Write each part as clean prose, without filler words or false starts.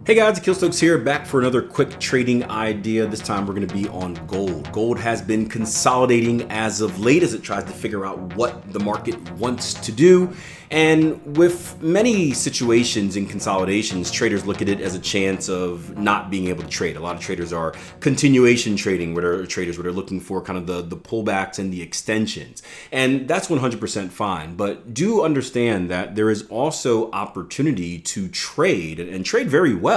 Hey guys, Killstokes here, back for another quick trading idea. This time we're going to be on gold. Gold has been consolidating as of late as it tries to figure out what the market wants to do. And with many situations in consolidations, traders look at it as a chance of not being able to trade. A lot of traders are continuation trading, where they're looking for kind of the pullbacks and the extensions. And that's 100% fine. But do understand that there is also opportunity to trade and trade very well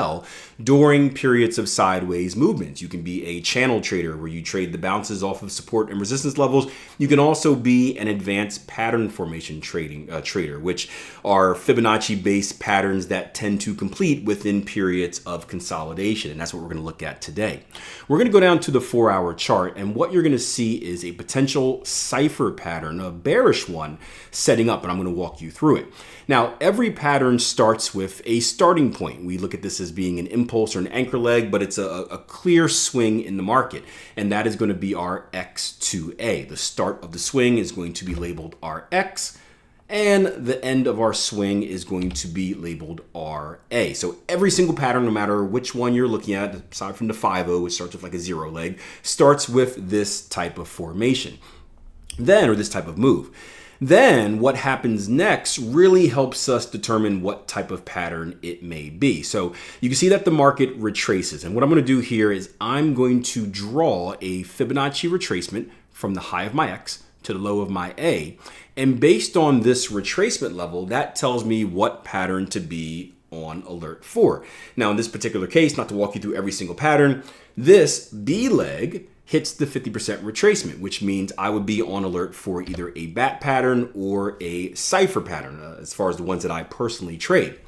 during periods of sideways movements. You can be a channel trader where you trade the bounces off of support and resistance levels. You can also be an advanced pattern formation trader, which are Fibonacci-based patterns that tend to complete within periods of consolidation. And that's what we're going to look at today. We're going to go down to the 4-hour chart, and what you're going to see is a potential Cypher pattern, a bearish one, setting up, and I'm going to walk you through it. Now, every pattern starts with a starting point. We look at this as being an impulse or an anchor leg, but it's a clear swing in the market, and that is going to be our X2A. The start of the swing is going to be labeled RX, and the end of our swing is going to be labeled RA. So every single pattern, no matter which one you're looking at, aside from the 5-0, which starts with like a zero leg, starts with this type of formation, or this type of move. Then what happens next really helps us determine what type of pattern it may be. So you can see that the market retraces. And what I'm going to do here is I'm going to draw a Fibonacci retracement from the high of my X to the low of my A. And based on this retracement level, that tells me what pattern to be on alert for. Now, in this particular case, not to walk you through every single pattern, this B leg hits the 50% retracement, which means I would be on alert for either a bat pattern or a Cypher pattern, as far as the ones that I personally trade.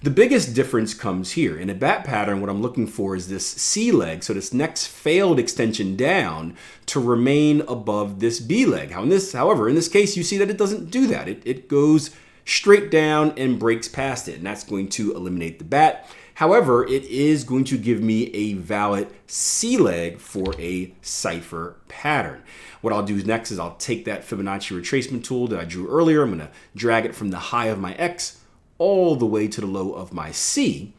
The biggest difference comes here. In a bat pattern, what I'm looking for is this C leg, so this next failed extension down, to remain above this B leg. However, in this case, you see that it doesn't do that. It goes straight down and breaks past it, and that's going to eliminate the bat. However, it is going to give me a valid C leg for a Cypher pattern. What I'll do next is I'll take that Fibonacci retracement tool that I drew earlier. I'm going to drag it from the high of my X all the way to the low of my C.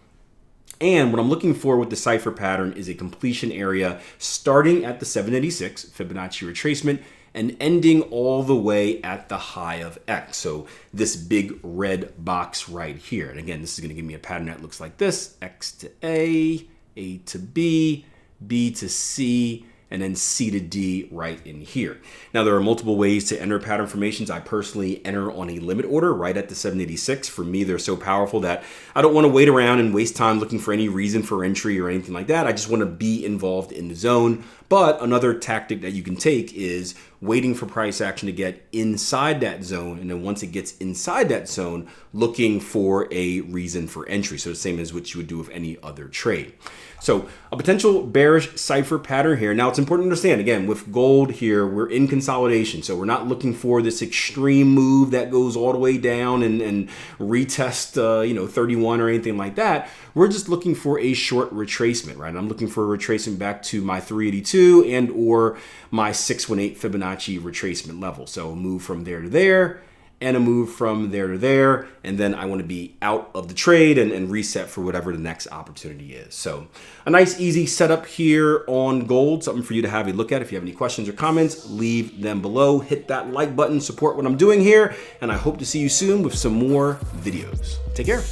And what I'm looking for with the Cypher pattern is a completion area starting at the 786 Fibonacci retracement and ending all the way at the high of X. So this big red box right here. And again, this is going to give me a pattern that looks like this: X to A to B, B to C, and then C to D right in here. Now, there are multiple ways to enter pattern formations. I personally enter on a limit order right at the 786. For me, they're so powerful that I don't want to wait around and waste time looking for any reason for entry or anything like that. I just want to be involved in the zone. But another tactic that you can take is waiting for price action to get inside that zone, and then once it gets inside that zone, looking for a reason for entry. So the same as what you would do with any other trade. So a potential bearish Cypher pattern here. Now, it's important to understand, again, with gold here, we're in consolidation. So we're not looking for this extreme move that goes all the way down and retest 31 or anything like that. We're just looking for a short retracement, right? I'm looking for a retracement back to my 382 and or my 618 Fibonacci retracement level. So a move from there to there, and a move from there to there, and then I want to be out of the trade and reset for whatever the next opportunity is. So a nice easy setup here on gold, something for you to have a look at. If you have any questions or comments, leave them below. Hit that like button, support what I'm doing here, and I hope to see you soon with some more videos. Take care.